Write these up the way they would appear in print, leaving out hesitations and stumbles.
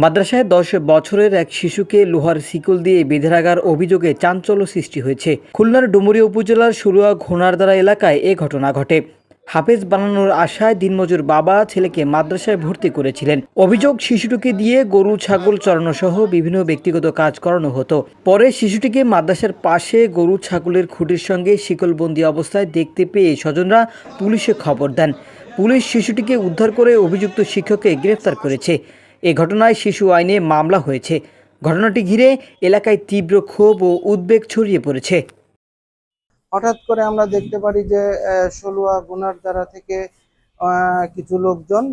মাদ্রাসায় ১০ বছরের এক শিশুকে লোহার শিকল দিয়ে বেঁধে রাখার অভিযোগে চাঞ্চল্য সৃষ্টি হয়েছে। খুলনার ডুমুরিয়া উপজেলার শুরুয়া ঘোনারদারা এলাকায় এ ঘটনা ঘটে। হাফেজ বানানোর আশায় দিনমজুর বাবা ছেলেকে মাদ্রাসায় ভর্তি করেছিলেন। অভিযোগ, শিশুটিকে দিয়ে গরু ছাগল চড়ানো সহ বিভিন্ন ব্যক্তিগত কাজ করানো হতো। পরে শিশুটিকে মাদ্রাসার পাশে গরু ছাগলের খুঁটির সঙ্গে শিকলবন্দি অবস্থায় দেখতে পেয়ে স্বজনরা পুলিশে খবর দেন। পুলিশ শিশুটিকে উদ্ধার করে অভিযুক্ত শিক্ষককে গ্রেফতার করেছে। এ ঘটনায় শিশু আইনে মামলা হয়েছে। ঘটনাটি ঘিরে এলাকায় তীব্র ক্ষোভ ও উদ্বেগ ছড়িয়ে পড়েছে। হঠাৎ করে আমরা দেখতে পারি যে ষোলুয়া গুনারদারা থেকে কিছু লোকজন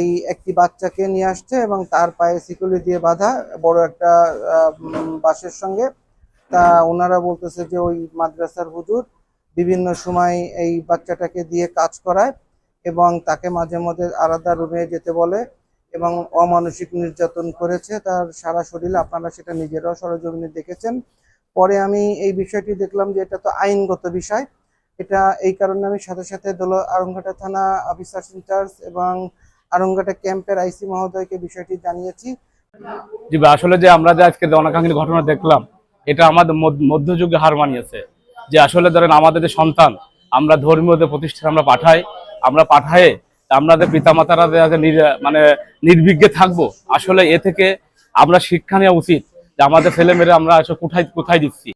এই একটি বাচ্চাকে নিয়ে আসছে এবং তার পায়ে শিকলি দিয়ে বাঁধা বড় একটা বাঁশের সঙ্গে। তা ওনারা বলতেছে যে ওই মাদ্রাসার হুজুর বিভিন্ন সময় এই বাচ্চাটাকে দিয়ে কাজ করায় এবং তাকে মাঝে মধ্যে আলাদা রুমে যেতে বলে এবং অমানসিক নির্যাতন করেছে তার সারা শরীরে। আপনারা সেটা নিজেরাও সরেজমিনে দেখেছেন। পরে আমি এই বিষয়টি দেখলাম যে এটা তো আইনগত বিষয়। এটা এই কারণে আমি সাথে সাথে আরংঘাটা থানা অফিসার ইনচার্জ এবং আরংঘাটা ক্যাম্পের আইসি মহোদয়কে বিষয়টি জানিয়েছি। জি, আসলে যে আমরা যে আজকে অনাকাঙ্ক্ষিত ঘটনা দেখলাম, এটা আমাদের মধ্যযুগে হার মানিয়েছে। যে আসলে ধরেন আমাদের যে সন্তান, আমরা ধর্মীয় যে প্রতিষ্ঠানে আমরা পাঠায়ে আমাদের পিতামাতারা মানে নির্বিঘ্নে থাকবো। আসলে এ থেকে আমরা শিক্ষা নেওয়া উচিত যে আমাদের ছেলেমেয়েরা আমরা কোথায় দিচ্ছি।